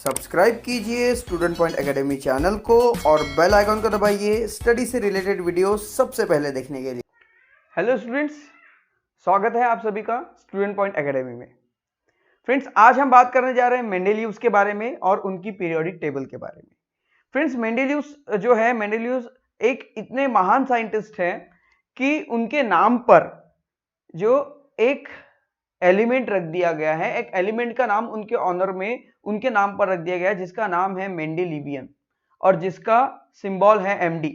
Subscribe कीजिए student point academy channel को और बेल आइकन को दबाइए स्टडी से रिलेटेड वीडियो सबसे पहले देखने के लिए। हेलो स्टूडेंट्स, स्वागत है आप सभी का स्टूडेंट पॉइंट एकेडमी में। फ्रेंड्स, आज हम बात करने जा रहे हैं मेंडेलियव्स के बारे में और उनकी पीरियोडिक टेबल के बारे में। फ्रेंड्स, मेंडेलियव्स जो है, मेंडेलियव्स एक इतने महान साइंटिस्ट हैं कि उनके नाम पर जो एक एलिमेंट रख दिया गया है, एक एलिमेंट का नाम उनके ऑनर में उनके नाम पर रख दिया गया है, जिसका नाम है मेंडेलिवियन और जिसका सिंबल है एमडी।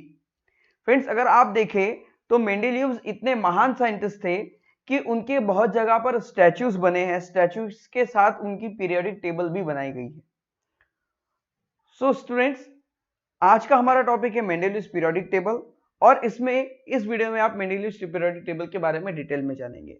फ्रेंड्स, अगर आप देखें तो मेंडेलियव्स इतने महान साइंटिस्ट थे कि उनके बहुत जगह पर स्टैच्यूज बने हैं, स्टैच्यूज के साथ उनकी पीरियोडिक टेबल भी बनाई गई है। सो स्टूडेंट्स, आज का हमारा टॉपिक है मेंडेलियव्स पीरियोडिक टेबल और इस वीडियो में आप मेंडेलियव्स पीरियोडिक टेबल के बारे में डिटेल में जानेंगे।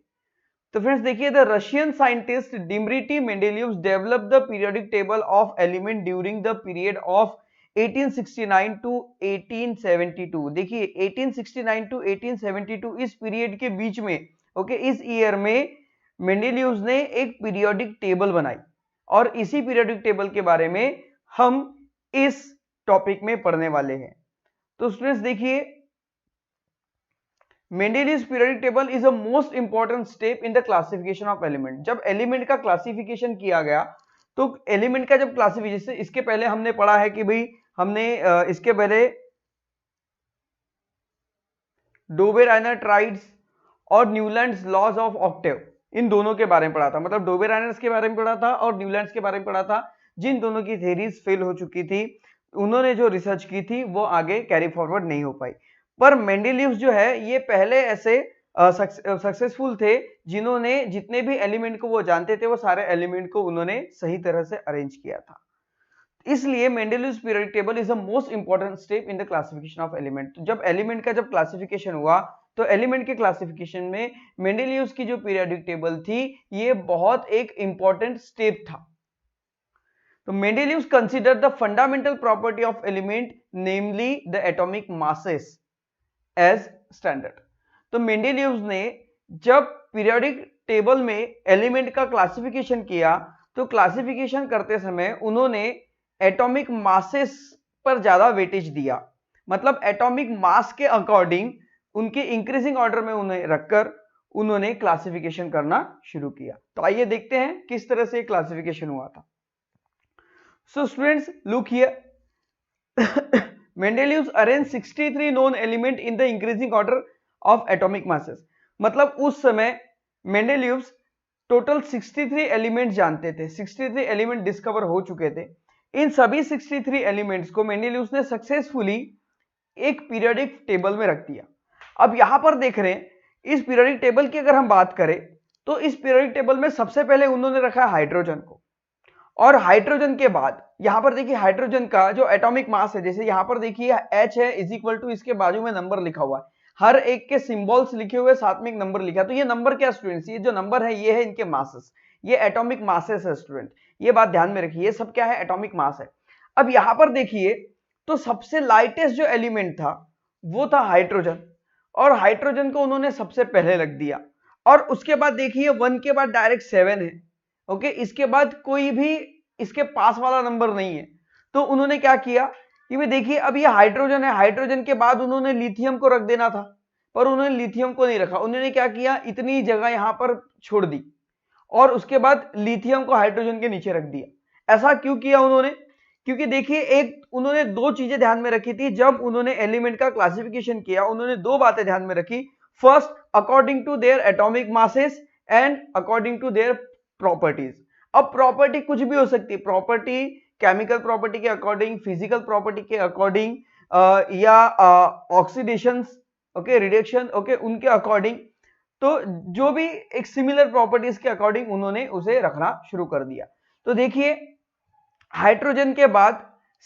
तो फ्रेंड्स देखिए, the Russian scientist Dmitri Mendeleev's develop the periodic table of element during the period of 1869 to 1872। देखिए 1869 टू 1872 इस पीरियड के बीच में, इस ईयर में मेंडेलियव्स ने एक पीरियोडिक टेबल बनाई और इसी पीरियोडिक टेबल के बारे में हम इस टॉपिक में पढ़ने वाले हैं। तो स्टूडेंट्स देखिए, Mendeleev's periodic table is a most important step in the classification of element. जब एलिमेंट का क्लासिफिकेशन किया गया तो एलिमेंट का जब क्लासिफिकेशन, इसके पहले हमने पढ़ा है कि भाई हमने इसके पहले डोबेराइनर ट्राइड्स और न्यूलैंड्स लॉज ऑफ ऑक्टेव, इन दोनों के बारे में पढ़ा था। मतलब डोबेराइनर्स के बारे में पढ़ा था और न्यूलैंड्स के बारे में पढ़ा था, जिन दोनों की थ्योरीज फेल हो चुकी थी। उन्होंने जो रिसर्च की थी वो आगे कैरी फॉरवर्ड नहीं हो पाई। पर मेंडेलियव्स जो है ये पहले ऐसे सक्सेसफुल थे जिन्होंने जितने भी एलिमेंट को वो जानते थे वो सारे एलिमेंट को उन्होंने सही तरह से अरेंज किया था। इसलिए Mendeleev's periodic table is the most important step in the classification of element. जब एलिमेंट का जब क्लासिफिकेशन हुआ तो एलिमेंट के क्लासिफिकेशन में मेंडेलियव्स की जो पीरियोडिक टेबल थी ये बहुत एक इंपॉर्टेंट स्टेप था। तो Mendeleev's consider the fundamental property of element, namely the atomic masses as standard. तो मेंडेलियव्स ने जब पीरियोडिक टेबल में एलिमेंट का क्लासिफिकेशन किया तो क्लासिफिकेशन करते समय उन्होंने एटॉमिक मासेस पर ज्यादा वेटेज दिया। मतलब एटॉमिक मास के अकॉर्डिंग उनके इंक्रीजिंग ऑर्डर में उन्हें रखकर उन्होंने क्लासिफिकेशन करना शुरू किया। तो आइए देखते हैं किस तरह से क्लासिफिकेशन हुआ था। So students look here, Mendeleev arranged 63 known element in the increasing order of atomic masses। मतलब उस समय मेंडेलियव्स टोटल 63 एलिमेंट जानते थे, 63 एलिमेंट डिस्कवर हो चुके थे। इन सभी 63 एलिमेंट्स को मेंडेलियव्स ने सक्सेसफुली एक पीरियोडिक टेबल में रख दिया। अब यहां पर देख रहे हैं, इस पीरियोडिक टेबल की अगर हम बात करें तो इस पीरियोडिक टेबल में सबसे पहले उन्होंने रखा हाइड्रोजन को, और हाइड्रोजन के बाद यहां पर देखिए हाइड्रोजन का जो एटॉमिक मास है, जैसे यहां पर देखिए H है इज इक्वल टू, इसके बाजू में नंबर लिखा हुआ है, हर एक के सिंबल्स लिखे हुए, साथ में एक नंबर लिखा है। तो ये नंबर क्या स्टूडेंट्स, ये जो नंबर है ये है इनके मासेस, ये एटॉमिक मासेस है स्टूडेंट, ये बात ध्यान में रखिए, ये सब क्या है, एटॉमिक मास है। अब यहां पर देखिए तो सबसे लाइटेस्ट जो एलिमेंट था वो था हाइड्रोजन, और हाइड्रोजन को उन्होंने सबसे पहले रख दिया। और उसके बाद देखिए 1 के बाद डायरेक्ट 7 है, इसके बाद कोई भी इसके पास वाला नंबर नहीं है। तो उन्होंने क्या किया कि भाई देखिए अब ये हाइड्रोजन है, हाइड्रोजन के बाद उन्होंने लिथियम को रख देना था, पर उन्होंने लिथियम को नहीं रखा। उन्होंने क्या किया, इतनी जगह यहां पर छोड़ दी और उसके बाद लिथियम को हाइड्रोजन के नीचे रख दिया। ऐसा क्यों किया उन्होंने, क्योंकि देखिए एक उन्होंने दो चीजें ध्यान में रखी थी। जब उन्होंने एलिमेंट का क्लासिफिकेशन किया उन्होंने दो बातें ध्यान में रखी। First, according to their atomic masses and according to their properties. अब प्रॉपर्टी कुछ भी हो सकती है, प्रॉपर्टी केमिकल प्रॉपर्टी के अकॉर्डिंग, फिजिकल प्रॉपर्टी के अकॉर्डिंग, या ऑक्सीडेशन, रिडक्शन, उनके अकॉर्डिंग। तो जो भी एक सिमिलर प्रॉपर्टीज के अकॉर्डिंग उन्होंने उसे रखना शुरू कर दिया। तो देखिए हाइड्रोजन के बाद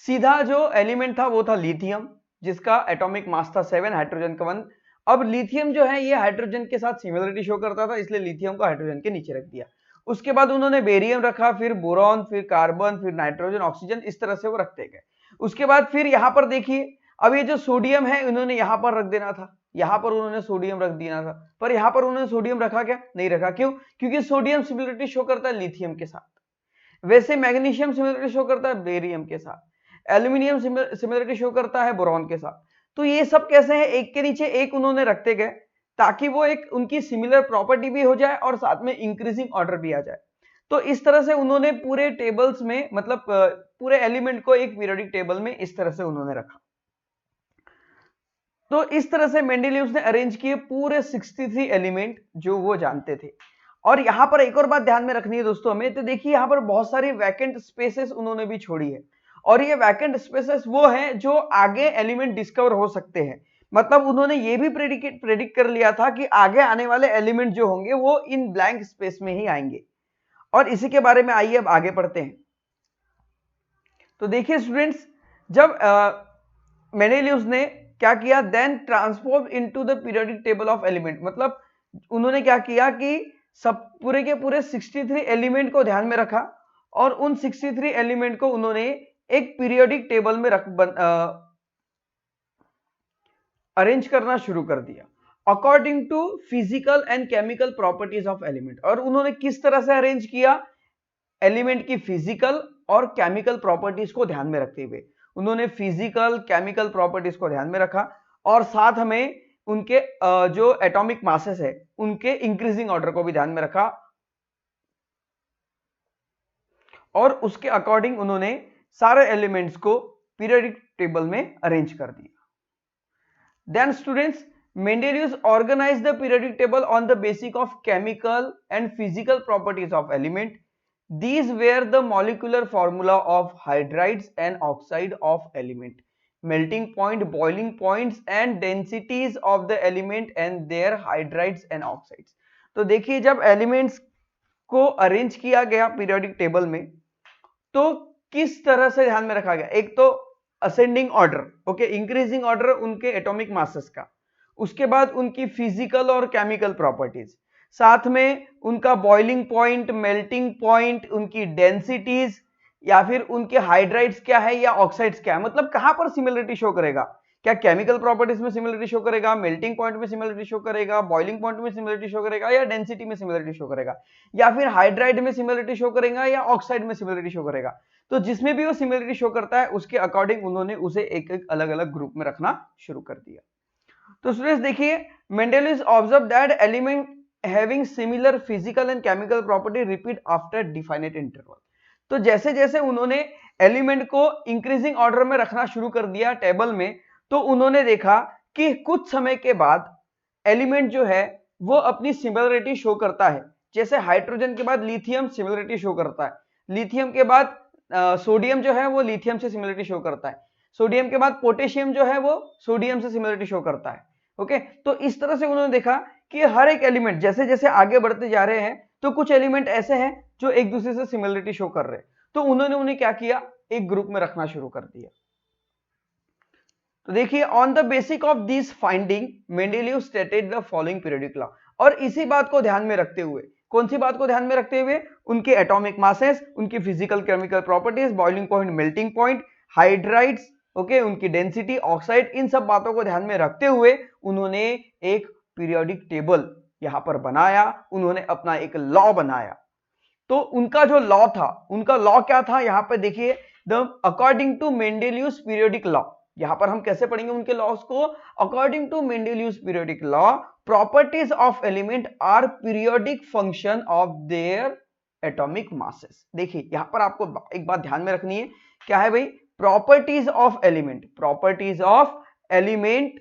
सीधा जो एलिमेंट था वो था लिथियम, जिसका एटॉमिक मास था 7, हाइड्रोजन का 1। अब लिथियम जो है ये हाइड्रोजन के साथ सिमिलरिटी शो करता था, इसलिए लिथियम को हाइड्रोजन के नीचे रख दिया। उसके बाद उन्होंने बेरियम रखा, फिर बोरॉन, फिर कार्बन, फिर नाइट्रोजन, ऑक्सीजन, इस तरह से वो रखते गए। उसके बाद फिर यहां पर देखिए अब ये जो सोडियम है उन्होंने यहां पर रख देना था, यहां पर उन्होंने सोडियम रख दिया था, पर यहां पर उन्होंने सोडियम रखा क्या, नहीं रखा। क्यों, क्योंकि सोडियम सिमिलरिटी शो करता है लिथियम के साथ। वैसे मैग्नीशियम सिमिलरिटी शो करता है बेरियम के साथ, एल्यूमिनियम सिमिलरिटी शो करता है बोरॉन के साथ। तो ये सब कैसे है, एक के नीचे एक उन्होंने रखते गए ताकि वो एक उनकी सिमिलर प्रॉपर्टी भी हो जाए और साथ में इंक्रीजिंग ऑर्डर भी आ जाए। तो इस तरह से उन्होंने पूरे टेबल्स में मतलब पूरे एलिमेंट को एक पीरियोडिक टेबल में इस तरह से उन्होंने रखा। तो इस तरह से मेंडेलियव्स ने अरेंज किए पूरे 63 एलिमेंट जो वो जानते थे। और यहां पर एक और बात ध्यान में रखनी है दोस्तों हमें, तो देखिए यहां पर बहुत सारी वैकेंट स्पेसेस उन्होंने भी छोड़ी है, और ये वैकेंट स्पेसेस वो हैं जो आगे एलिमेंट डिस्कवर हो सकते हैं। मतलब उन्होंने ये भी प्रेडिक्ट कर लिया था कि आगे आने वाले एलिमेंट जो होंगे वो इन ब्लैंक स्पेस में ही आएंगे। और इसी के बारे में आइए अब आगे पढ़ते हैं। तो देखिए स्टूडेंट्स, जब मेंडेलियव्स ने क्या किया, then transform into the periodic table of element, मतलब उन्होंने क्या किया कि सब पूरे के पूरे 63 एलिमेंट को ध्यान में रखा और उन 63 एलिमेंट को उन्होंने एक पीरियोडिक टेबल में अरेंज करना शुरू कर दिया according to physical and chemical properties of element. और उन्होंने किस तरह से अरेंज किया, एलिमेंट की फिजिकल और केमिकल प्रॉपर्टीज को ध्यान में रखते हुए उन्होंने फिजिकल केमिकल प्रॉपर्टीज को ध्यान में रखा और साथ हमें उनके जो एटॉमिक मासेस है उनके इंक्रीजिंग ऑर्डर को भी ध्यान में रखा और उसके अकॉर्डिंग उन्होंने सारे एलिमेंट्स को पीरियोडिक टेबल में अरेंज कर दिया। Then students, Mendeleev organized the periodic table on the basis of chemical and physical properties of element. These were the molecular formula of hydrides and oxide of element, melting point, boiling points and densities of the element and their hydrides and oxides. तो देखिए जब elements को arrange किया गया periodic table में तो किस तरह से ध्यान में रखा गया, एक तो ascending order, okay, increasing order उनके एटॉमिक मासेस का, उसके बाद उनकी फिजिकल और केमिकल प्रॉपर्टीज, साथ में उनका बॉइलिंग पॉइंट, मेल्टिंग पॉइंट, उनकी डेंसिटीज या फिर उनके हाइड्राइड्स क्या है या ऑक्साइड्स क्या है, मतलब कहां पर सिमिलरिटी शो करेगा, क्या केमिकल प्रॉपर्टीज में सिमिलरिटी शो करेगा, मेल्टिंग पॉइंट में सिमिलरिटी शो करेगा, बॉइलिंग पॉइंट में सिमिलरिटी शो करेगा या डेंसिटी में सिमिलरिटी शो करेगा या फिर हाइड्राइड में सिमिलरिटी शो करेगा या ऑक्साइड में सिमिलरिटी शो करेगा। तो जिसमें भी वो सिमिलरिटी शो करता है उसके अकॉर्डिंग उन्होंने उसे एक एक अलग अलग ग्रुप में रखना शुरू कर दिया। तो स्टूडेंट्स देखिए, Mendeleev observe that element having similar physical and chemical property repeat after definite interval. तो जैसे जैसे उन्होंने एलिमेंट को इंक्रीजिंग ऑर्डर में रखना शुरू कर दिया टेबल में, तो उन्होंने देखा कि कुछ समय के बाद एलिमेंट जो है वो अपनी सिमिलरिटी शो करता है। जैसे हाइड्रोजन के बाद लिथियम सिमिलरिटी शो करता है, लिथियम के बाद सोडियम जो है वो लिथियम से सिमिलरिटी शो करता है, सोडियम के बाद पोटेशियम जो है वो सोडियम से सिमिलरिटी शो करता है। ओके, तो इस तरह से उन्होंने देखा कि हर एक एलिमेंट जैसे जैसे आगे बढ़ते जा रहे हैं तो कुछ एलिमेंट ऐसे हैं जो एक दूसरे से सिमिलरिटी शो कर रहे हैं, तो उन्होंने उन्हें क्या किया, एक ग्रुप में रखना शुरू कर दिया। तो देखिए, on the basic of this finding Mendeleev stated the following periodic law. और इसी बात को ध्यान में रखते हुए, कौन सी बात को ध्यान में रखते हुए, उनके एटॉमिक मासेस, उनकी physical chemical properties, boiling point, melting point, hydrides, okay, उनकी डेंसिटी, ऑक्साइड, इन सब बातों को ध्यान में रखते हुए उन्होंने एक पीरियोडिक टेबल यहां पर बनाया, उन्होंने अपना एक लॉ बनाया। तो उनका जो लॉ था, उनका लॉ क्या था, यहां पर देखिए, the according to Mendeleev's periodic law, यहां पर हम कैसे पढ़ेंगे उनके लॉस को, according to Mendeleev's periodic law properties of element are periodic function of their atomic masses. देखिए यहां पर आपको एक बात ध्यान में रखनी है, क्या है भाई, properties of element, properties of element,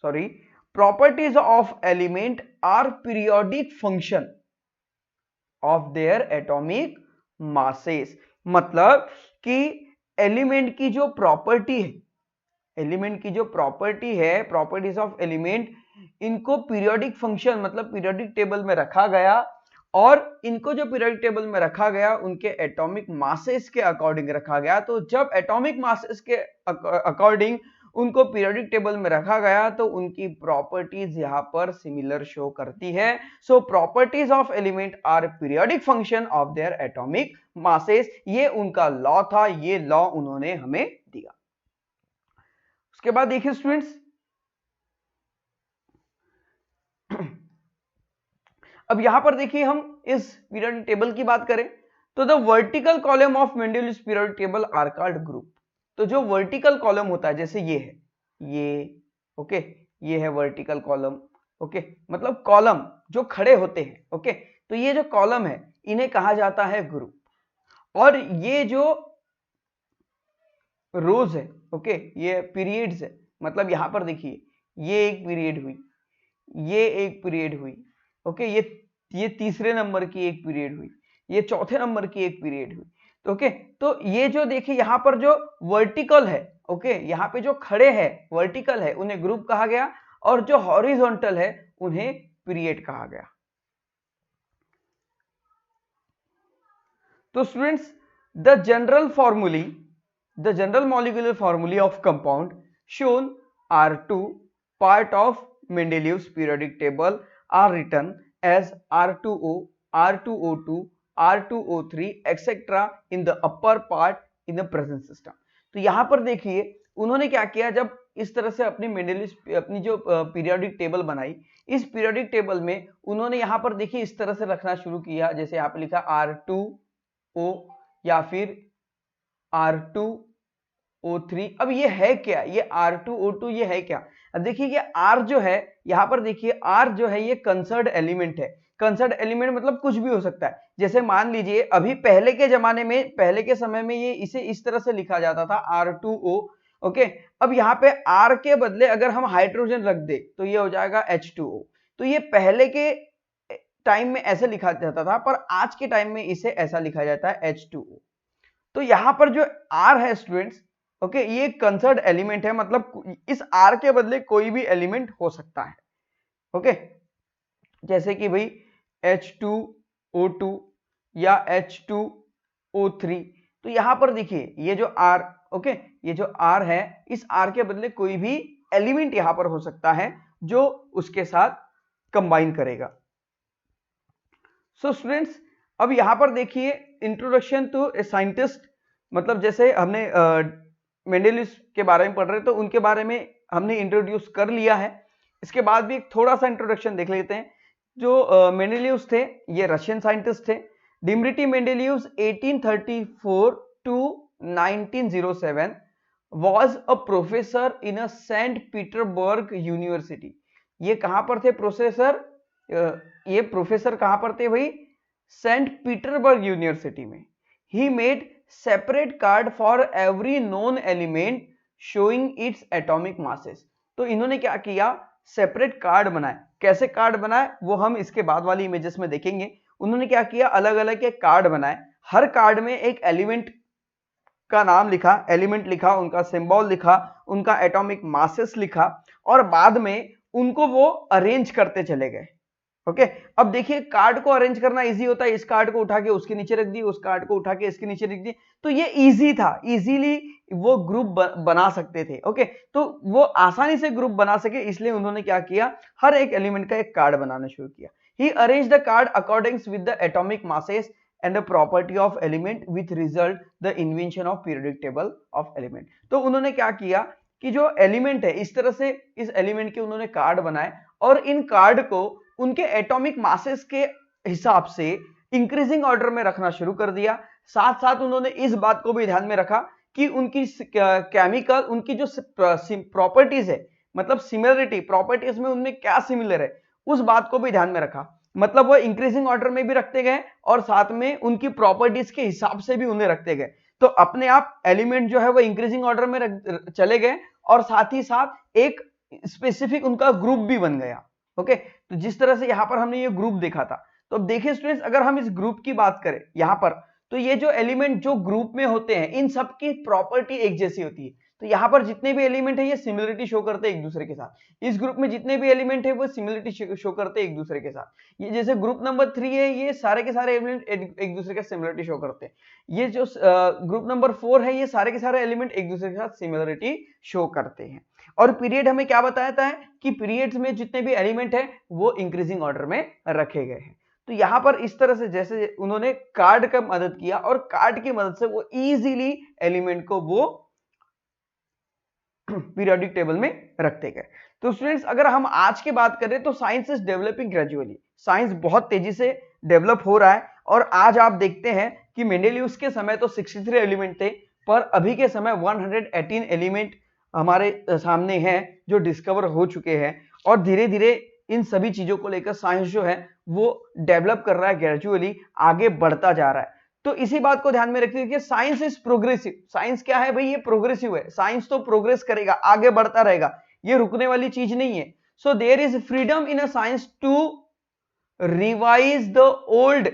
sorry, properties of element are periodic function of their atomic masses. मतलब कि एलिमेंट की जो प्रॉपर्टी है, एलिमेंट की जो प्रॉपर्टी है, प्रॉपर्टीज ऑफ एलिमेंट, इनको पीरियोडिक फंक्शन मतलब पीरियोडिक टेबल में रखा गया, और इनको जो पीरियोडिक टेबल में रखा गया उनके एटॉमिक मासेस के अकॉर्डिंग रखा गया। तो जब एटॉमिक मासेस के अकॉर्डिंग उनको पीरियोडिक टेबल में रखा गया तो उनकी प्रॉपर्टीज यहां पर सिमिलर शो करती है। So properties of element are periodic function of their atomic masses, ये उनका लॉ था, ये लॉ उन्होंने हमें दिया। उसके बाद देखिए स्टूडेंट्स, अब यहां पर देखिए हम इस पीरियोडिक टेबल की बात करें तो the vertical column of Mendeleev's periodic table are called group. तो जो वर्टिकल कॉलम होता है, जैसे ये है, ये ओके, ये है वर्टिकल कॉलम, ओके, मतलब कॉलम जो खड़े होते हैं, ओके, तो ये जो कॉलम है इन्हें कहा जाता है ग्रुप। और ये जो रोज है, ओके, ये पीरियड्स है, मतलब यहां पर देखिए ये एक पीरियड हुई, ये एक पीरियड हुई, ओके, ये तीसरे नंबर की एक पीरियड हुई, ये चौथे नंबर की एक पीरियड हुई, तो ओके, तो ये जो देखिए यहां पर जो वर्टिकल है, ओके, यहाँ पे जो खड़े हैं वर्टिकल है उन्हें ग्रुप कहा गया, और जो हॉरिजॉन्टल है उन्हें पीरियड कहा गया। तो स्टूडेंट्स, द जनरल मॉलिक्यूलर फॉर्मूले of compound shown R2 part of Mendeleev's periodic table are written as R2O, R2O2, R2O3 etc. in the upper part in the present system। तो यहां पर देखिए उन्होंने क्या किया, जब इस तरह से अपनी जो पीरियोडिक टेबल बनाई, इस पीरियोडिक टेबल में उन्होंने यहां पर देखिए इस तरह से रखना शुरू किया, जैसे यहाँ पे लिखा R2O या फिर R2O3। अब ये है क्या, ये R2O2 ये है क्या? अब देखिए ये R जो है, यहाँ पर देखिए R जो है ये कंसर्ड एलिमेंट है। कंसर्ड एलिमेंट मतलब कुछ भी हो सकता है, जैसे मान लीजिए अभी पहले के जमाने में, पहले के समय में ये इसे इस तरह से लिखा जाता था R2O, ओके। अब यहाँ पे R के बदले अगर हम हाइड्रोजन रख दे तो ये हो जाएगा H2O। तो ये पहले के टाइम में ऐसे लिखा जाता था, पर आज के टाइम में इसे ऐसा लिखा जाता है H2O। तो यहाँ पर जो R है स्टूडेंट्स, ओके, ये कंसर्ड एलिमेंट है, मतलब इस R के बदले कोई भी एलिमेंट हो सकता है, ओके, जैसे कि भाई H2O2 या H2O3। तो यहां पर देखिए ये जो R, ओके, ये जो R है, इस R के बदले कोई भी एलिमेंट यहां पर हो सकता है जो उसके साथ कंबाइन करेगा। सो स्टूडेंट्स, अब यहां पर देखिए इंट्रोडक्शन टू ए साइंटिस्ट, मतलब जैसे हमने मेंडेलियस के बारे में पढ़ रहे तो उनके बारे में हमने इंट्रोड्यूस कर लिया है। इसके बाद भी एक थोड़ा सा इंट्रोडक्शन देख लेते हैं। जो मेंडेलियस थे ये रशियन साइंटिस्ट थे। Dmitri Mendeleev 1834 to 1907 was a professor in a Saint Petersburg university. ये कहां पर थे प्रोफेसर, ये प्रोफेसर कहां पर थे भाई, सेंट पीटर्सबर्ग यूनिवर्सिटी में। He made separate card for every known element showing its atomic masses. तो इन्होंने क्या किया, सेपरेट कार्ड बनाए। कैसे कार्ड बनाए वो हम इसके बाद वाली इमेजेस में देखेंगे। उन्होंने क्या किया, अलग अलग के कार्ड बनाए, हर कार्ड में एक एलिमेंट का नाम लिखा, एलिमेंट लिखा, उनका सिंबल लिखा, उनका एटॉमिक मासेस लिखा, और बाद में उनको वो अरेंज करते चले गए, ओके। अब देखिए कार्ड को अरेंज करना इजी होता है, इस कार्ड को उठा के उसके नीचे रख दी, उस कार्ड को उठा के इसके नीचे रख दी, तो ये इजी था, इजीली वो ग्रुप बना सकते थे, ओके। तो वो आसानी से ग्रुप बना सके, इसलिए उन्होंने क्या किया, हर एक एलिमेंट का एक कार्ड बनाना शुरू किया। He arrange the card according with the atomic masses and the property of element with result the invention of periodic table of element. तो उन्होंने क्या किया कि जो एलिमेंट है इस तरह से इस एलिमेंट के उन्होंने कार्ड बनाए, और इन कार्ड को उनके एटॉमिक मासेस के हिसाब से इंक्रीजिंग ऑर्डर में रखना शुरू कर दिया। साथ साथ उन्होंने इस बात को भी ध्यान में रखा कि उनकी केमिकल, उनकी जो प्रॉपर्टीज है, मतलब सिमिलरिटी प्रॉपर्टीज में उनमें क्या सिमिलर है, उस बात को भी ध्यान में रखा। मतलब वो इंक्रीजिंग ऑर्डर में भी रखते गए और साथ में उनकी प्रॉपर्टीज के हिसाब से भी उन्हें रखते गए। तो अपने आप एलिमेंट जो है वो इंक्रीजिंग ऑर्डर में चले गए, और साथ ही साथ एक स्पेसिफिक उनका ग्रुप भी बन गया, ओके। तो जिस तरह से यहां पर हमने ये ग्रुप देखा था, तो अब देखिए स्टूडेंट्स, अगर हम इस ग्रुप की बात करें यहां पर, तो ये जो एलिमेंट जो ग्रुप में होते हैं इन सब की प्रॉपर्टी एक जैसी होती है। तो यहाँ पर जितने भी एलिमेंट है ये सिमिलरिटी शो करते हैं एक दूसरे के साथ। इस ग्रुप में जितने भी एलिमेंट है वो सिमिलरिटी शो करते हैं एक दूसरे के साथ। ये जैसे ग्रुप नंबर 3 है, ये सारे के सारे एलिमेंट एक दूसरे के सिमिलरिटी शो करते हैं। ये जो ग्रुप नंबर 4 है, ये सारे के सारे एलिमेंट एक दूसरे के साथ सिमिलरिटी शो करते हैं। और पीरियड हमें क्या बताता है कि पीरियड्स में जितने भी एलिमेंट है वो इंक्रीजिंग ऑर्डर में रखे गए हैं। तो यहां पर इस तरह से जैसे उन्होंने कार्ड का मदद किया, और कार्ड की मदद से वो इजीली एलिमेंट को वो पीरियोडिक टेबल में रखते गए। तो स्टूडेंट्स, अगर हम आज की बात करें तो science is developing gradually. Science बहुत तेजी से डेवलप हो रहा है, और आज आप देखते हैं कि मेंडेलियस के समय तो 63 एलिमेंट थे, पर अभी के समय 118 एलिमेंट हमारे सामने हैं जो डिस्कवर हो चुके हैं। और धीरे धीरे इन सभी चीजों को लेकर साइंस जो है वो डेवलप कर रहा है, ग्रेजुअली आगे बढ़ता जा रहा है। तो इसी बात को ध्यान में रखते हुए साइंस इज प्रोग्रेसिव। साइंस क्या है भाई, ये प्रोग्रेसिव है। साइंस तो प्रोग्रेस करेगा, आगे बढ़ता रहेगा, ये रुकने वाली चीज नहीं है। So there is freedom in a science to revise the old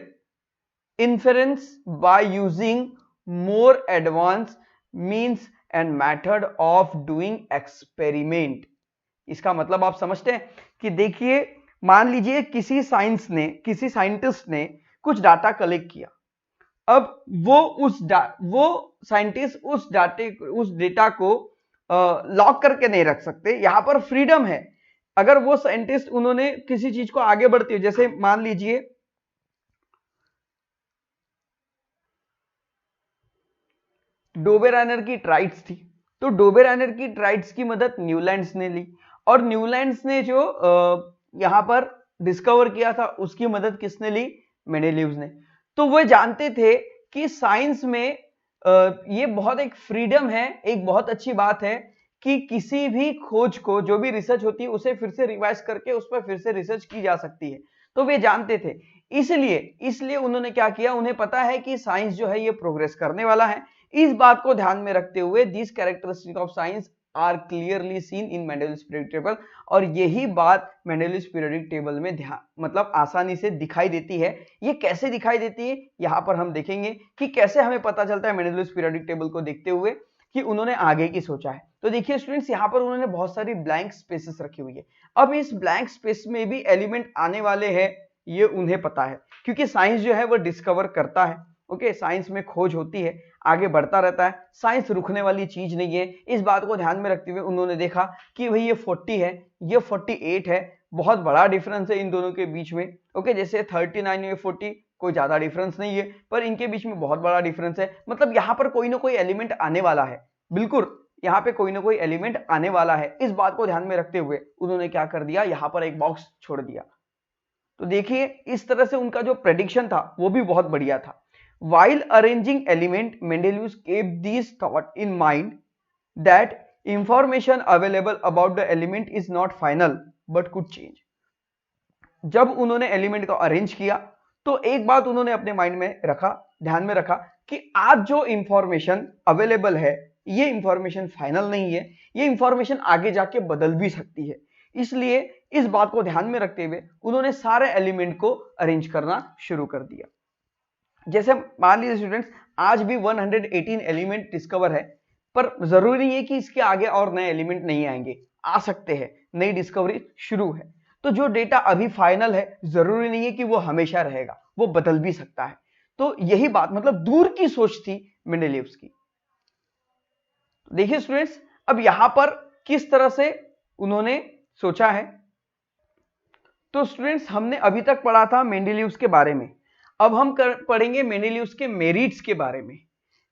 inference by using more advanced means and method of doing experiment। इसका मतलब आप समझते हैं कि देखिए, मान लीजिए किसी साइंटिस्ट ने कुछ डाटा कलेक्ट किया। अब वो साइंटिस्ट उस डेटा को लॉक करके नहीं रख सकते, यहां पर फ्रीडम है। अगर वो साइंटिस्ट उन्होंने किसी चीज को आगे बढ़ती है, जैसे मान लीजिए डोबेरानर की ट्राइड्स थी, तो डोबेरानर की ट्राइड्स की मदद न्यूलैंड्स ने ली, और न्यूलैंड्स ने जो यहां पर डिस्कवर किया था उसकी मदद किसने ली, मेंडेलियस ने। तो वो जानते थे कि साइंस में ये बहुत एक फ्रीडम है, एक बहुत अच्छी बात है कि किसी भी खोज को, जो भी रिसर्च होती है उसे फिर से रिवाइज करके उस पर फिर से रिसर्च की जा सकती है। तो वे जानते थे, इसलिए उन्होंने क्या किया, उन्हें पता है कि साइंस जो है ये प्रोग्रेस करने वाला है। इस बात को ध्यान में रखते हुए this characteristic of science are clearly seen in Mendeleev's periodic table, और यही बात मेंडेलियस पीरियोडिक टेबल में मतलब आसानी से दिखाई देती है। ये कैसे दिखाई देती है, यहां पर हम देखेंगे कि कैसे हमें पता चलता है मेंडेलियस पीरियोडिक टेबल को देखते हुए कि उन्होंने आगे की सोचा है। तो देखिए स्टूडेंट्स, यहाँ पर उन्होंने बहुत सारी ब्लैंक स्पेसेस रखी हुई है। अब इस ब्लैंक स्पेस में भी एलिमेंट आने वाले हैं, ये उन्हें पता है, क्योंकि साइंस जो है वो डिस्कवर करता है। ओके, साइंस में खोज होती है, आगे बढ़ता रहता है, साइंस रुकने वाली चीज नहीं है। इस बात को ध्यान में रखते हुए उन्होंने देखा कि भाई ये 40 है, ये 48 है, बहुत बड़ा डिफरेंस है इन दोनों के बीच में। ओके, जैसे 39 और 40 कोई ज्यादा डिफरेंस नहीं है, पर इनके बीच में बहुत बड़ा डिफरेंस है। मतलब यहाँ पर कोई ना कोई एलिमेंट आने वाला है, बिल्कुल यहाँ पे कोई ना कोई एलिमेंट आने वाला है। इस बात को ध्यान में रखते हुए उन्होंने क्या कर दिया, यहाँ पर एक बॉक्स छोड़ दिया। तो देखिए इस तरह से उनका जो प्रेडिक्शन था वो भी बहुत बढ़िया था। While arranging element, Mendeleev kept this thought in mind that information available about the element is not final but could change। जब उन्होंने एलिमेंट को अरेंज किया तो एक बात उन्होंने अपने माइंड में रखा, ध्यान में रखा कि आज जो इंफॉर्मेशन अवेलेबल है ये इंफॉर्मेशन फाइनल नहीं है, ये इंफॉर्मेशन आगे जाके बदल भी सकती है। इसलिए इस बात को ध्यान में रखते हुए उन्होंने सारे एलिमेंट को अरेंज करना शुरू कर दिया। जैसे मान लीजिए स्टूडेंट्स, आज भी 118 एलिमेंट डिस्कवर है, पर जरूरी नहीं है कि इसके आगे और नए एलिमेंट नहीं आएंगे, आ सकते हैं, नई डिस्कवरी शुरू है। तो जो डेटा अभी फाइनल है जरूरी नहीं है कि वो हमेशा रहेगा, वो बदल भी सकता है। तो यही बात, मतलब दूर की सोच थी मेंडेलियव्स की। देखिए स्टूडेंट्स, अब यहां पर किस तरह से उन्होंने सोचा है। तो स्टूडेंट्स, हमने अभी तक पढ़ा था मेंडेलियव्स के बारे में, अब हम पढ़ेंगे मेंडेलियव्स के मेरिट्स के बारे में,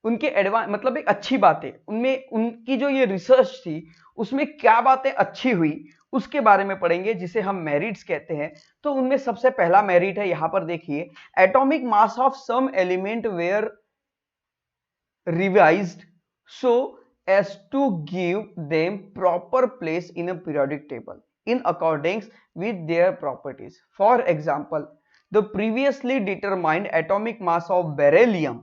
उनके एडवांस, मतलब एक अच्छी बातें, उनमें उनकी जो ये रिसर्च थी उसमें क्या बातें अच्छी हुई उसके बारे में पढ़ेंगे, जिसे हम मेरिट्स कहते हैं। तो उनमें सबसे पहला मेरिट है, यहां पर देखिए, atomic mass of some element were revised so as to give them proper place in a periodic table in accordance with their properties. For example, the previously determined atomic mass of beryllium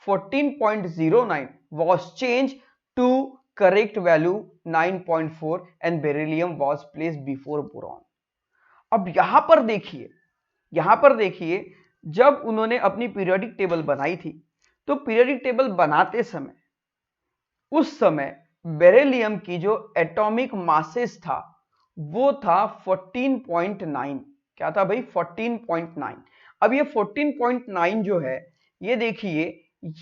14.09 was changed to correct value 9.4 and beryllium was placed before boron। अब यहां पर देखिए जब उन्होंने अपनी periodic table बनाई थी, तो पीरियोडिक टेबल बनाते समय उस समय बेरिलियम की जो एटॉमिक मासेस था वो था 14.9। क्या था भाई, 14.9। अब ये 14.9 जो है, ये देखिए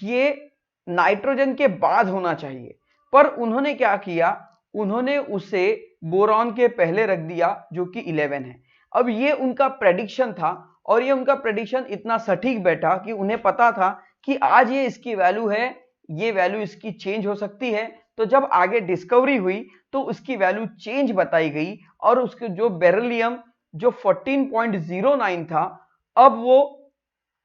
ये नाइट्रोजन के बाद होना चाहिए, पर उन्होंने क्या किया, उन्होंने उसे बोरॉन के पहले रख दिया जो कि 11 है। अब ये उनका प्रेडिक्शन था, और ये उनका प्रेडिक्शन इतना सटीक बैठा कि उन्हें पता था कि आज ये इसकी वैल्यू है, ये वैल्यू इसकी चेंज हो सकती है। तो जब आगे डिस्कवरी हुई तो उसकी वैल्यू चेंज बताई गई, और उसके जो बेरिलियम जो 14.09 था, अब वो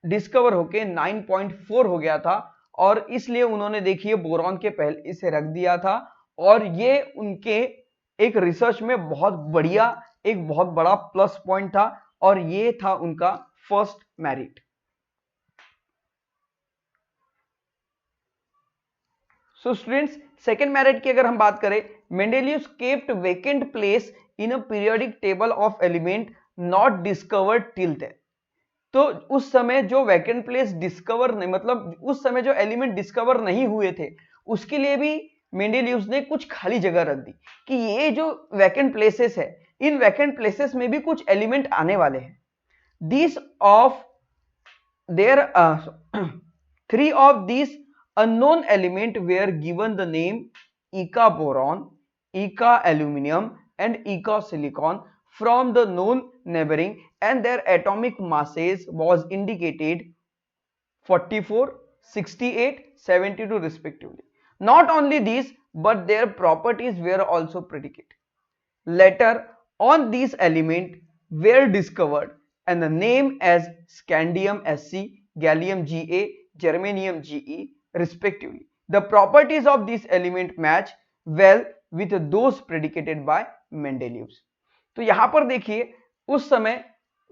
डिस्कवर होके 9.4 हो गया था और इसलिए उन्होंने देखिए बोरॉन के पहले इसे रख दिया था और ये उनके एक रिसर्च में बहुत बढ़िया एक बहुत बड़ा प्लस पॉइंट था और ये था उनका first merit. So students, second merit की अगर हम बात करें, Mendeleev's kept vacant place in a periodic table of element not discovered till then. तो उस समय जो वैकेंट प्लेस डिस्कवर नहीं, मतलब उस समय जो एलिमेंट डिस्कवर नहीं हुए थे उसके लिए भी मेंडेलियस ने कुछ खाली जगह रख दी कि ये जो वैकेंट प्लेसेस है इन वैकेंट प्लेसेस में भी कुछ एलिमेंट आने वाले हैं। These of their three of these unknown element were given the name Eka boron, Eka aluminum and Eka silicon from the known neighboring, and their atomic masses was indicated 44, 68, 72 respectively. Not only these but their properties were also predicated. Later on these elements were discovered and the name as scandium Sc, gallium Ga, germanium Ge respectively. The properties of this element match well with those predicated by Mendeleev. तो यहां पर देखिए उस समय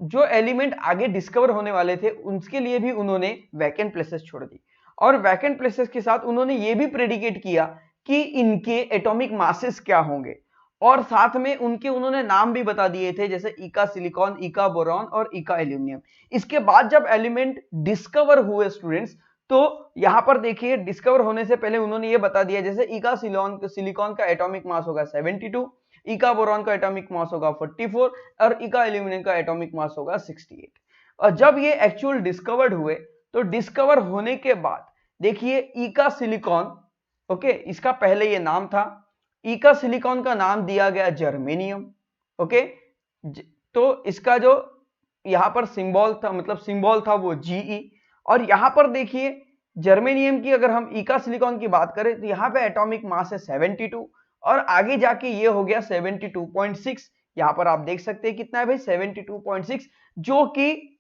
जो element आगे discover होने वाले थे उनके लिए भी उन्होंने वैकेंट प्लेसेस छोड़ दी और वैकेंट प्लेसेस के साथ उन्होंने ये भी प्रेडिकेट किया कि इनके एटॉमिक मासेस क्या होंगे और साथ में उनके उन्होंने नाम भी बता दिए थे, जैसे इका सिलिकॉन, इका बोरॉन और इका एल्यूमिनियम। इसके बाद जब एलिमेंट डिस्कवर हुए स्टूडेंट्स, तो यहां पर देखिए डिस्कवर होने से पहले उन्होंने ये बता दिया, जैसे इका सिलिकॉन का एटॉमिक मास होगा 72, इका बोरॉन का एटॉमिक मास होगा 44 और इका एल्यूमिनियम का एटॉमिक मास होगा 68। और जब ये एक्चुअल डिस्कवर्ड हुए तो डिस्कवर होने के बाद देखिए इका सिलिकॉन, ओके, इसका पहले ये नाम था, इका सिलिकॉन का नाम दिया गया जर्मेनियम, ओके। तो इसका जो यहां पर सिंबल था, मतलब सिंबल था वो Ge। और यहां पर देखिए जर्मेनियम की अगर हम इका सिलिकॉन की बात करें तो यहां पे एटॉमिक मास है 72 और आगे जाके ये हो गया 72.6। यहां पर आप देख सकते हैं कितना है भाई 72.6, जो कि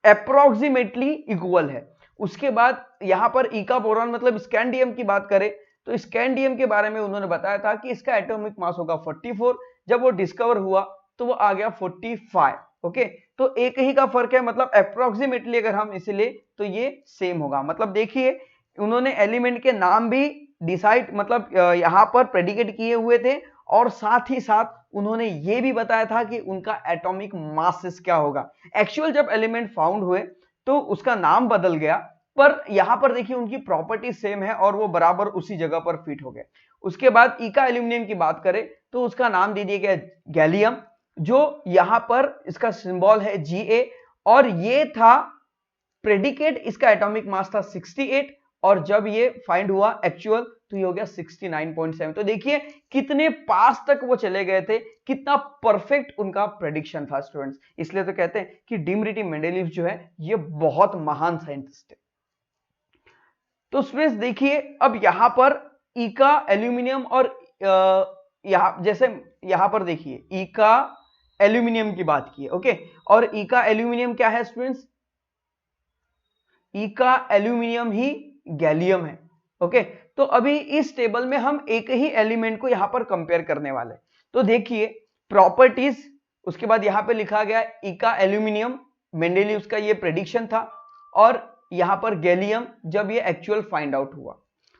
अप्रोक्सीमेटली इक्वल है। उसके बाद यहां पर इका बोरॉन मतलब स्कैंडियम की बात करें तो स्कैंडियम के बारे में उन्होंने बताया था कि इसका एटॉमिक मास होगा 44, जब वो डिस्कवर हुआ तो वो आ गया 45, ओके। तो एक ही का फर्क है, मतलब अप्रोक्सीमेटली अगर हम इसे ले तो ये सेम होगा। मतलब देखिए उन्होंने एलिमेंट के नाम भी डिसाइड, मतलब यहां पर प्रेडिकेट किए हुए थे और साथ ही साथ उन्होंने ये भी बताया था कि उनका एटॉमिक मास क्या होगा। एक्चुअल जब एलिमेंट फाउंड हुए तो उसका नाम बदल गया, पर यहां पर देखिए उनकी प्रॉपर्टी सेम है और वो बराबर उसी जगह पर फिट हो गए। उसके बाद इका एल्यूमिनियम की बात करें तो उसका नाम दे दिया गया गैलियम, जो यहां पर इसका सिंबल है Ga और ये था प्रेडिकेट, इसका एटॉमिक मास था 68 और जब ये फाइंड हुआ एक्चुअल तो ये हो गया 69.7। तो देखिए कितने पास तक वो चले गए थे, कितना परफेक्ट उनका प्रेडिक्शन था स्टूडेंट्स। इसलिए तो कहते हैं कि डिमिट्री मेंडेलीव जो है ये बहुत महान साइंटिस्ट है। तो स्टूडेंट्स देखिए अब यहां पर इका एल्यूमिनियम और जैसे यहां पर देखिए इका एल्यूमिनियम की बात की है, ओके। और इका एल्यूमिनियम क्या है स्टूडेंट्स? इका एल्यूमिनियम ही गैलियम है, ओके। तो अभी इस टेबल में हम एक ही एलिमेंट को यहां पर कंपेयर करने वाले। तो देखिए प्रॉपर्टीज, उसके बाद यहां पे लिखा गया इका एल्यूमिनियम, मेंडेलीव का ये प्रेडिक्शन था, और यहां पर गैलियम जब ये एक्चुअल फाइंड आउट हुआ।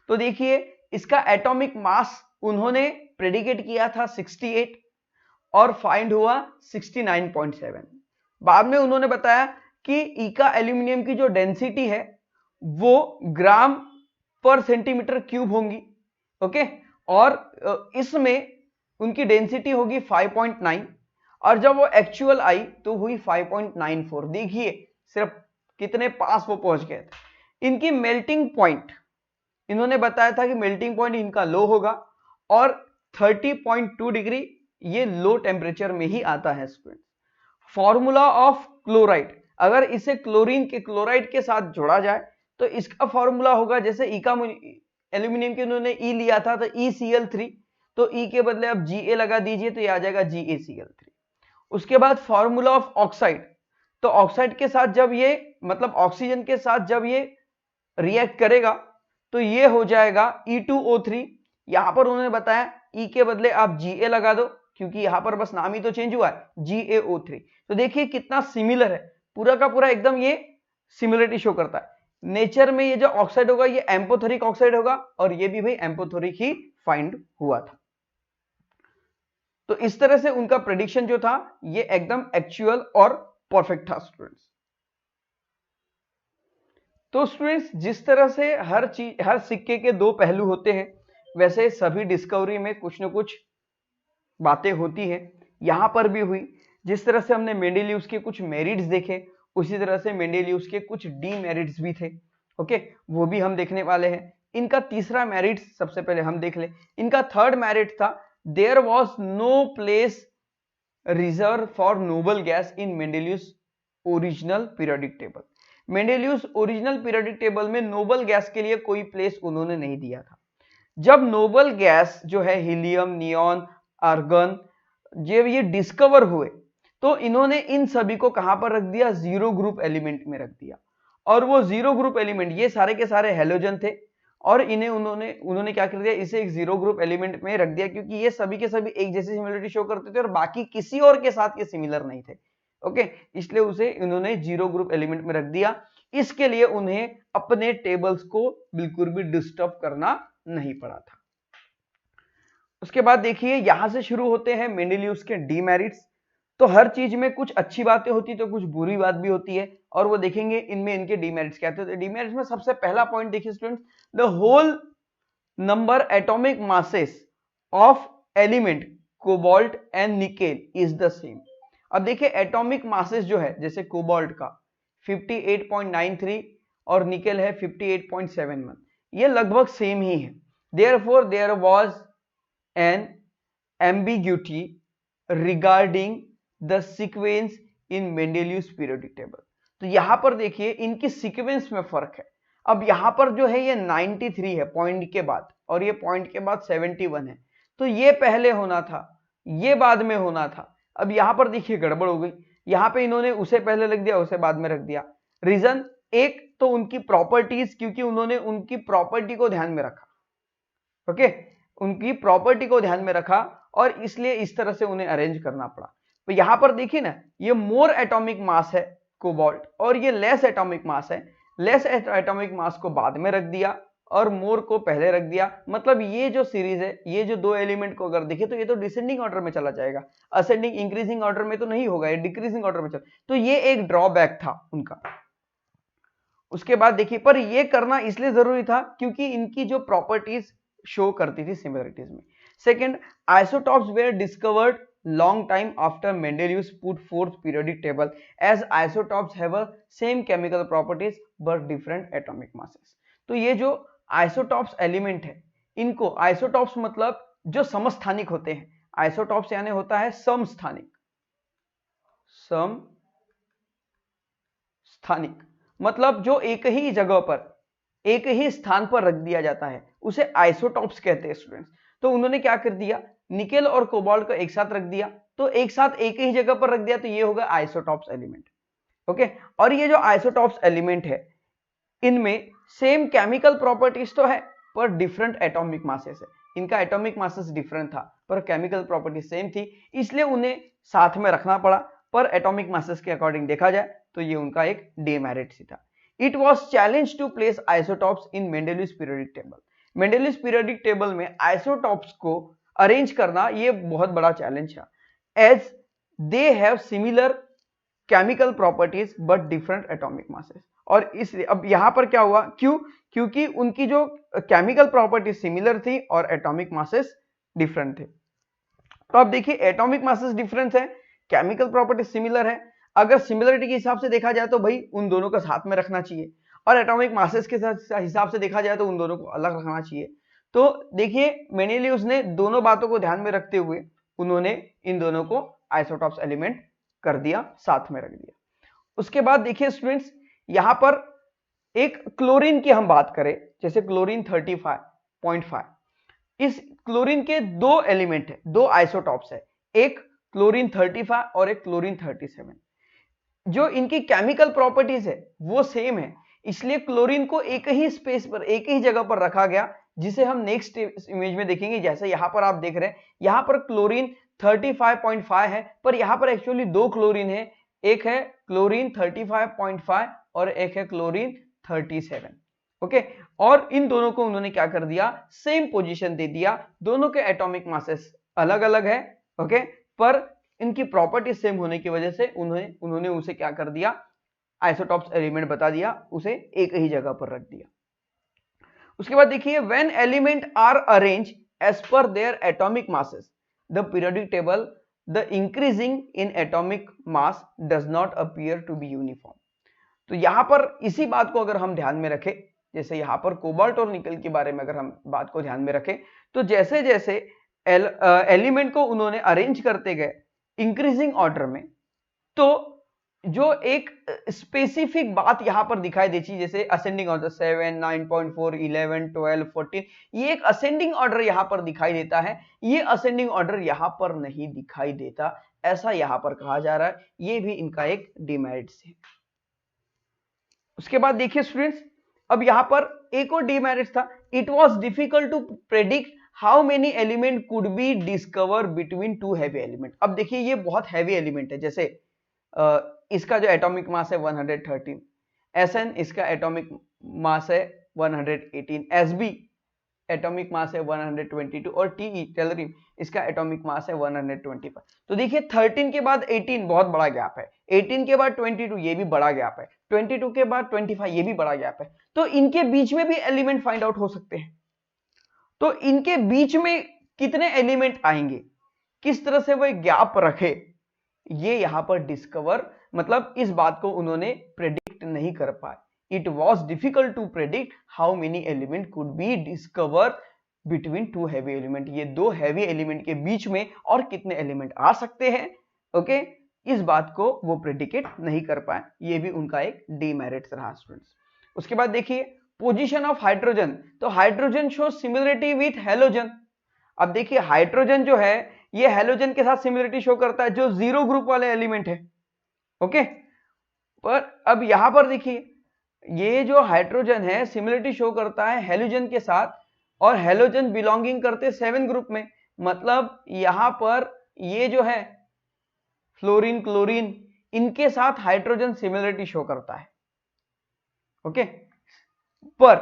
तो देखिए इसका एटॉमिक मास उन्होंने प्रेडिकेट किया था 68 और फाइंड हुआ 69.7। बाद में उन्होंने बताया कि इका एल्यूमिनियम की जो डेंसिटी है वो ग्राम पर सेंटीमीटर क्यूब होंगी, ओके। और इसमें उनकी डेंसिटी होगी 5.9 और जब वो एक्चुअल आई तो हुई 5.94। देखिए सिर्फ कितने पास वो पहुंच गए थे। इनकी मेल्टिंग पॉइंट इन्होंने बताया था कि मेल्टिंग पॉइंट इनका लो होगा और 30.2 डिग्री ये लो टेम्परेचर में ही आता है स्टूडेंट। फॉर्मूला ऑफ क्लोराइड, अगर इसे क्लोरीन के क्लोराइड के साथ जोड़ा जाए तो इसका फॉर्मूला होगा, जैसे इका एल्यूमिनियम के उन्होंने ई लिया था तो ECl3, तो ई के बदले अब Ga लगा दीजिए तो ये आ जाएगा GaCl3। उसके बाद फॉर्मूला ऑफ ऑक्साइड, तो ऑक्साइड के साथ जब ये मतलब ऑक्सीजन के साथ जब ये रिएक्ट करेगा तो ये हो जाएगा E2O3। यहां पर उन्होंने बताया E के बदले आप Ga लगा दो, क्योंकि यहां पर बस नाम ही तो चेंज हुआ है, GaO3। तो देखिए कितना सिमिलर है, पूरा का पूरा एकदम ये सिमिलरिटी शो करता है। नेचर में ये जो ऑक्साइड होगा ये एम्पोथेरिक ऑक्साइड होगा, और ये भी भाई एम्पोथेरिक ही फाइंड हुआ था। तो इस तरह से उनका प्रेडिक्शन जो था ये एकदम एक्चुअल और परफेक्ट था स्टूडेंट्स। तो स्टूडेंट्स जिस तरह से हर सिक्के के दो पहलू होते हैं, वैसे सभी डिस्कवरी में कुछ न कुछ बातें होती हैं, यहां पर भी हुई। जिस तरह से हमने मेंडेलियस के कुछ मेरिट्स देखे, उसी तरह से मेंडेलियस के कुछ डीमेरिट्स भी थे। ओके, वो भी हम देखने वाले हैं। इनका तीसरा मेरिट सबसे पहले हम देख ले। इनका थर्ड मेरिट था, there was no place reserve for noble gas in Mendeleev's original periodic table. Mendeleev's original periodic table में नोबल गैस के लिए कोई प्लेस उन्होंने नहीं दिया था। जब नोबल गैस जो है हीलियम, नियॉन, आर्गन, जब ये डिस्कवर हुए तो इन्होंने इन सभी को कहां पर रख दिया, जीरो ग्रुप एलिमेंट में रख दिया। और वो जीरो ग्रुप एलिमेंट ये सारे के सारे हेलोजन थे, और इन्हें उन्होंने क्या कर दिया, इसे एक जीरो ग्रुप एलिमेंट में रख दिया, क्योंकि ये सभी के सभी एक जैसी सिमिलरिटी शो करते थे और बाकी किसी और के साथ ये सिमिलर नहीं थे। ओके, इसलिए उसे इन्होंने जीरो ग्रुप एलिमेंट में रख दिया। इसके लिए उन्हें अपने टेबल्स को बिल्कुल भी डिस्टर्ब करना नहीं पड़ा था। उसके बाद देखिए यहां से शुरू होते हैं मेंडेलियस के डीमेरिट्स। तो हर चीज में कुछ अच्छी बातें होती तो कुछ बुरी बात भी होती है, और वो देखेंगे इनमें इनके डीमेरिट्स क्या थे। डीमेरिट्स में सबसे पहला पॉइंट देखिए students, the whole number atomic masses of element cobalt and nickel is the same. अब देखिए एटॉमिक मासेस जो है, जैसे कोबाल्ट का 58.93 और निकेल है 58.71, ये लगभग सेम ही है। Therefore, there was an ambiguity regarding the sequence in Mendeleev's periodic table। तो यहां पर देखिए इनकी सीक्वेंस में फर्क है। अब यहां पर जो है ये 93 है पॉइंट के बाद, और ये पॉइंट के बाद 71 है, तो ये पहले होना था, ये बाद में होना था। अब यहां पर देखिए गड़बड़ हो गई, यहां पे इन्होंने उसे पहले रख दिया, उसे बाद में रख दिया। रीजन एक तो उनकी प्रॉपर्टीज, क्योंकि उन्होंने उनकी प्रॉपर्टी को ध्यान में रखा। ओके, उनकी प्रॉपर्टी को ध्यान में रखा, और इसलिए इस तरह से उन्हें अरेंज करना पड़ा। तो यहां पर देखिए ना, ये मोर एटॉमिक मास है कोबाल्ट, और ये लेस एटॉमिक मास है। लेस एटॉमिक मास को बाद में रख दिया और मोर को पहले रख दिया। मतलब ये जो सीरीज है, ये जो दो एलिमेंट को अगर देखें तो ये तो डिसेंडिंग ऑर्डर में चला जाएगा, असेंडिंग इंक्रीजिंग ऑर्डर में तो नहीं होगा, ये डिक्रीजिंग ऑर्डर में चल। तो ये एक ड्रॉबैक था उनका। उसके बाद देखिए, पर ये करना इसलिए जरूरी था क्योंकि इनकी जो प्रॉपर्टीज शो करती थी सिमिलरिटीज में। Second, isotopes were discovered long time after Mendeleev's put forth periodic table, as isotopes have a same chemical properties but different atomic masses। तो ये जो आइसोटॉप्स एलिमेंट है, इनको आइसोटॉप्स मतलब जो समस्थानिक होते हैं, आइसोटॉप्स यानी होता है समस्थानिक। समस्थानिक मतलब जो एक ही जगह पर, एक ही स्थान पर रख दिया जाता है, उसे आइसोटॉप्स कहते हैं स्टूडेंट्स। तो उन्होंने क्या कर दिया, निकेल और कोबाल्ट को एक साथ रख दिया, तो एक साथ एक ही जगह पर रख दिया, तो ये होगा आइसोटॉप्स एलिमेंट। ओके, और ये जो आइसोटॉप्स एलिमेंट है, इनमें सेम केमिकल प्रॉपर्टीज तो है पर डिफरेंट एटॉमिक मासेस है। इनका एटॉमिक मासेस डिफरेंट था पर केमिकल प्रॉपर्टीज सेम थी, इसलिए उन्हें साथ में रखना पड़ा। पर एटॉमिक मासेस के अकॉर्डिंग देखा जाए तो ये उनका एक डीमेरिट ही था। It was challenge to place isotopes in Mendeleev's periodic table. Mendeleev's periodic table में आइसोटॉप्स को अरेंज करना ये बहुत बड़ा चैलेंज है, as they have similar chemical properties but different atomic masses. और इसलिए अब यहां पर क्या हुआ, क्योंकि उनकी जो केमिकल प्रॉपर्टीज सिमिलर थी और एटॉमिक मासेस डिफरेंट थे। तो अब देखिए एटॉमिक मासेस डिफरेंट है, केमिकल प्रॉपर्टीज सिमिलर है। अगर सिमिलरिटी के हिसाब से देखा जाए तो भाई उन दोनों को साथ में रखना चाहिए, और एटॉमिक मासेस के हिसाब से देखा जाए तो उन दोनों को अलग रखना चाहिए। तो देखिए मेंडेलियस ने दोनों बातों को ध्यान में रखते हुए उन्होंने इन दोनों को आइसोटॉप्स एलिमेंट कर दिया, साथ में रख दिया। उसके बाद देखिए स्टूडेंट्स, यहां पर एक क्लोरीन की हम बात करें, जैसे क्लोरीन 35.5, इस क्लोरीन के दो एलिमेंट है, दो आइसोटॉप्स है, एक क्लोरीन 35 और एक क्लोरीन 37। जो इनकी केमिकल प्रॉपर्टीज है वो सेम है, इसलिए क्लोरीन को एक ही स्पेस पर, एक ही जगह पर रखा गया, जिसे हम नेक्स्ट इमेज में देखेंगे। जैसे यहां पर आप देख रहे हैं, यहां पर क्लोरीन 35.5 है, पर यहां पर एक्चुअली दो क्लोरीन है, एक है क्लोरीन 35.5 और एक है क्लोरीन 37। ओके, और इन दोनों को उन्होंने क्या कर दिया, सेम पोजीशन दे दिया। दोनों के एटॉमिक मासेस अलग अलग है, ओके, पर इनकी प्रॉपर्टी सेम होने की वजह से उन्होंने उसे क्या कर दिया, आइसोटॉप्स एलिमेंट बता दिया, उसे एक ही जगह पर रख दिया। उसके बाद देखिए, when element are arrange as per their atomic masses the periodic table, the increasing in atomic mass does not appear to be uniform. तो यहां पर इसी बात को अगर हम ध्यान में रखें, जैसे यहां पर कोबाल्ट और निकल के बारे में अगर हम बात को ध्यान में रखें, तो जैसे जैसे एलिमेंट को उन्होंने अरेंज करते गए इंक्रीजिंग ऑर्डर में, तो जो एक स्पेसिफिक बात यहां पर दिखाई देती, जैसे असेंडिंग ऑर्डर 7, 9.4, 11, 12, 14, ये एक असेंडिंग ऑर्डर यहां पर दिखाई देता है, ये असेंडिंग ऑर्डर यहां पर नहीं दिखाई देता, ऐसा यहां पर कहा जा रहा है। ये भी इनका एक डिमेरिट्स है। उसके बाद देखिए स्टूडेंट्स, अब यहां पर एक और डिमेरिट था, it was difficult to predict how many element could be discover between two heavy element. अब देखिए ये बहुत हैवी एलिमेंट है, जैसे इसका जो एटॉमिक मास है 113, Sn इसका एटॉमिक मास है 118, Sb एटॉमिक मास है 122 और Te टेलरियम इसका एटॉमिक मास है 125। तो देखिए 13 के बाद 18 बहुत बड़ा गैप है, 18 के बाद 22 ये भी बड़ा गैप है, 22 के बाद 25 ये भी बड़ा गैप है। तो इनके बीच में भी एलिमेंट फाइंड आउट हो सकते हैं। तो इनके बीच में कितने एलिमेंट आएंगे, किस तरह से वो गैप रखे, ये यहां पर डिस्कवर, मतलब इस बात को उन्होंने प्रेडिक्ट नहीं कर पाए। It was difficult to predict how many element could be discover between two heavy element, ये दो हैवी एलिमेंट के बीच में और कितने एलिमेंट आ सकते हैं, ओके, इस बात को वो प्रेडिकेट नहीं कर पाए। ये भी उनका एक डीमेरिट रहा स्टूडेंट्स। उसके बाद देखिए पोजीशन ऑफ हाइड्रोजन, तो hydrogen show similarity with halogen. अब देखिए हाइड्रोजन जो है ये हेलोजन के साथ सिमिलरिटी शो करता है, जो जीरो ग्रुप वाले एलिमेंट है, ओके। पर अब यहां पर देखिए ये जो हाइड्रोजन है सिमिलरिटी शो करता है हेलोजन के साथ, और हेलोजन बिलोंगिंग करते 7 ग्रुप में, मतलब यहां पर ये जो है फ्लोरीन क्लोरीन इनके साथ हाइड्रोजन सिमिलरिटी शो करता है, ओके। पर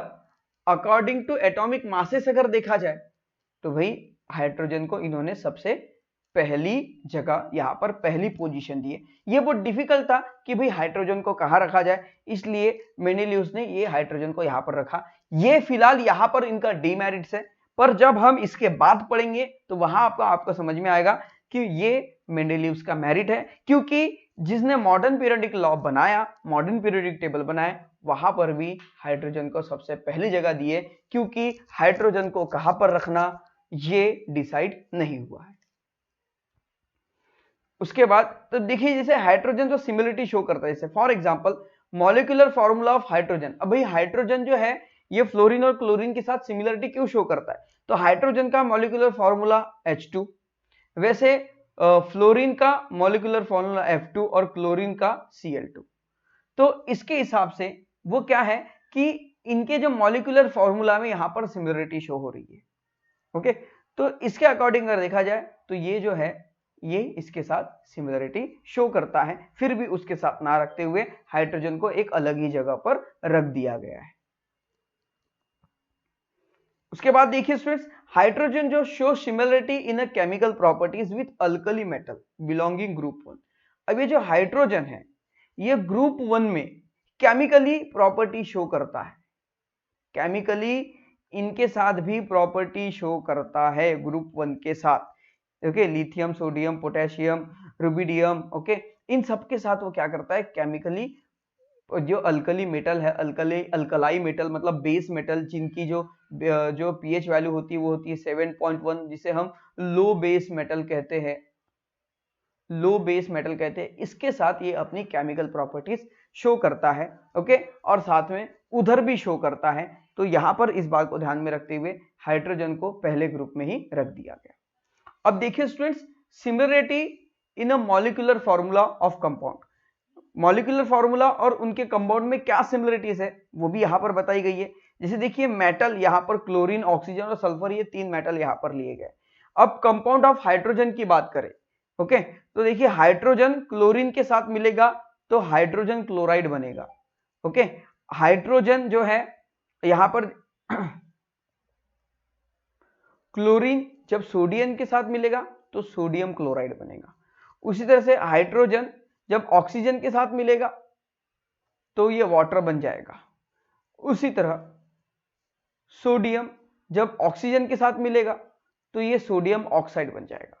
अकॉर्डिंग टू एटॉमिक मासेस अगर देखा जाए तो भाई हाइड्रोजन को इन्होंने सबसे पहली जगह यहां पर पहली पोजीशन दी है। ये बहुत डिफिकल्ट था कि भाई हाइड्रोजन को कहां रखा जाए, इसलिए मेंडेलियस ने ये हाइड्रोजन को यहां पर रखा। ये फिलहाल यहां पर इनका डीमेरिट्स है, पर जब हम इसके बाद पढ़ेंगे तो वहां आपको समझ में आएगा कि ये मेंडेलियस का मेरिट है, क्योंकि जिसने मॉडर्न पीरियोडिक लॉ बनाया, मॉडर्न पीरियोडिक टेबल बनाया, वहां पर भी हाइड्रोजन को सबसे पहली जगह दी है, क्योंकि हाइड्रोजन को कहां पर रखना ये डिसाइड नहीं हुआ है। उसके बाद तो देखिए जैसे हाइड्रोजन जो सिमिलरिटी शो करता है, जैसे for example molecular formula of hydrogen. अब भाई हाइड्रोजन जो है ये फ्लोरीन और क्लोरीन के साथ सिमिलरिटी क्यों शो करता है, तो हाइड्रोजन का मॉलिक्यूलर फॉर्मूला H2, वैसे फ्लोरीन का मॉलिक्यूलर फॉर्मूला F2 और क्लोरीन का Cl2। तो इसके हिसाब से वो क्या है कि इनके जो मॉलिक्यूलर फॉर्मूला में यहां पर सिमिलरिटी शो हो रही है, ओके। तो इसके अकॉर्डिंग अगर देखा जाए तो ये जो है ये इसके साथ सिमिलरिटी शो करता है, फिर भी उसके साथ ना रखते हुए हाइड्रोजन को एक अलग ही जगह पर रख दिया गया है। उसके बाद देखिए स्टूडेंट्स, हाइड्रोजन जो show similarity in a chemical properties with alkali metal belonging group 1। अब ये जो हाइड्रोजन है ये ग्रुप 1 में केमिकली प्रॉपर्टी शो करता है, केमिकली इनके साथ भी प्रॉपर्टी शो करता है ग्रुप 1 के साथ, okay. Lithium, sodium, potassium, rubidium, okay, इन सब के साथ वो क्या करता है केमिकली, जो अल्कली मेटल है, अल्कलाई मेटल मतलब बेस मेटल, जिनकी जो पीएच वैल्यू होती है वो होती है 7.1, जिसे हम लो बेस मेटल कहते हैं, लो बेस मेटल कहते हैं, इसके साथ ये अपनी केमिकल प्रॉपर्टीज शो करता है, ओके, और साथ में उधर भी शो करता है। तो यहां पर इस बात को ध्यान में रखते हुए हाइड्रोजन को पहले ग्रुप में ही रख दिया गया। अब देखिए students, similarity in a molecular formula of compound. Molecular formula और उनके कंपाउंड में क्या सिमिलरिटीज है वो भी यहाँ पर बताई गई है। जैसे देखिए मेटल यहाँ पर क्लोरीन, ऑक्सीजन और सल्फर, ये 3 मेटल यहाँ पर लिए गए। अब कंपाउंड ऑफ हाइड्रोजन की बात करें, ओके, तो देखिए हाइड्रोजन क्लोरीन के साथ मिलेगा तो हाइड्रोजन क्लोराइड बनेगा। ओके, हाइड्रोजन जो है यहाँ पर क्लोरीन जब सोडियम के साथ मिलेगा तो सोडियम क्लोराइड बनेगा। उसी तरह से हाइड्रोजन जब ऑक्सीजन के साथ मिलेगा तो ये वाटर बन जाएगा। उसी तरह सोडियम जब ऑक्सीजन के साथ मिलेगा तो ये सोडियम ऑक्साइड बन जाएगा।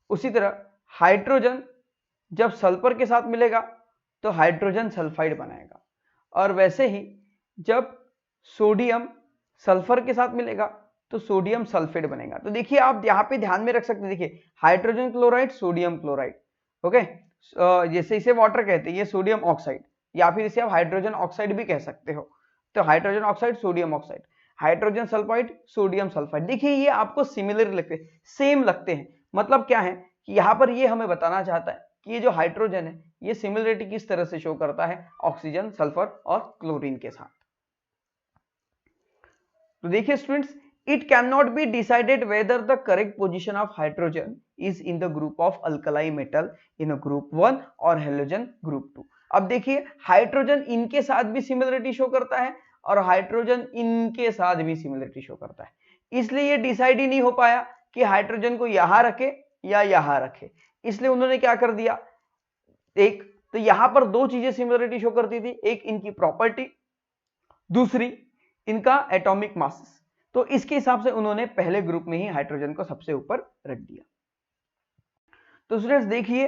उसी तरह हाइड्रोजन जब सल्फर के साथ मिलेगा तो हाइड्रोजन सल्फाइड बनाएगा। और वैसे ही जब सोडियम सल्फर के साथ मिलेगा तो सोडियम सल्फेट बनेगा। तो देखिए आप यहाँ पे ध्यान में रख सकते हैं, देखिए hydrogen chloride, sodium chloride, okay, जैसे इसे वाटर कहते हैं, ये सोडियम ऑक्साइड, या फिर इसे आप हाइड्रोजन ऑक्साइड भी कह सकते हो। तो hydrogen oxide, sodium oxide, hydrogen sulphide, sodium sulphide. देखिए ये आपको सिमिलर लगते हैं, सेम लगते हैं। मतलब क्या है कि यहाँ पर ये हमें बताना चाहता है कि ये जो हाइड्रोजन है ये सिमिलरिटी किस तरह से शो करता है ऑक्सीजन, सल्फर और क्लोरीन के साथ। तो देखिए students, it cannot be decided whether the correct position of hydrogen is in the group of alkali metal in a group 1 or halogen group 2। अब देखिए हाइड्रोजन इनके साथ भी सिमिलरिटी शो करता है और हाइड्रोजन इनके साथ भी सिमिलरिटी शो करता है, इसलिए ये डिसाइड ही नहीं हो पाया कि हाइड्रोजन को यहां रखे या यहां रखे। इसलिए उन्होंने क्या कर दिया, एक तो यहां पर दो चीजें सिमिलरिटी शो करती थी, एक इनकी प्रॉपर्टी, दूसरी इनका एटॉमिक मास। तो इसके हिसाब से उन्होंने पहले ग्रुप में ही हाइड्रोजन को सबसे ऊपर रख दिया। तो स्टूडेंट्स देखिए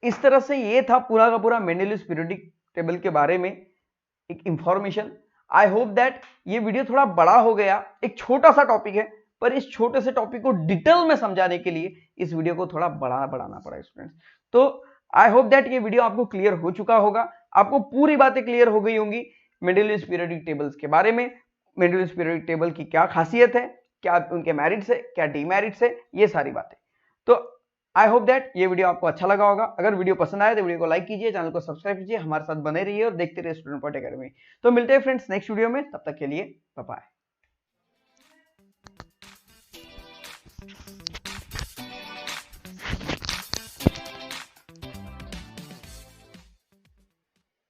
इस तरह से ये था पूरा का पूरा मेंडेलियस पीरियोडिक टेबल के बारे में एक इंफॉर्मेशन। आई होप दैट ये वीडियो थोड़ा बड़ा हो गया, एक छोटा सा टॉपिक है, पर इस छोटे से टॉपिक को डिटेल में समझाने के लिए इस वीडियो को थोड़ा बढ़ाना पड़ा स्टूडेंट्स। तो आई होप दैट ये वीडियो आपको क्लियर हो चुका होगा, आपको पूरी बातें क्लियर हो गई होंगी मेंडेलियस पीरियोडिक टेबल्स के बारे में, मेंडेलियस पीरियोडिक टेबल की क्या खासियत है, क्या उनके मेरिट्स है, क्या डीमेरिट्स है, ये सारी बातें। तो आई होप दैट ये वीडियो आपको अच्छा लगा होगा। अगर वीडियो पसंद आए तो वीडियो को लाइक कीजिए, चैनल को सब्सक्राइब कीजिए, हमारे साथ बने रहिए और देखते रहिए स्टूडेंट पॉइंट अकेडमी। तो मिलते हैं फ्रेंड्स नेक्स्ट वीडियो में, तब तक के लिए बाय बाय।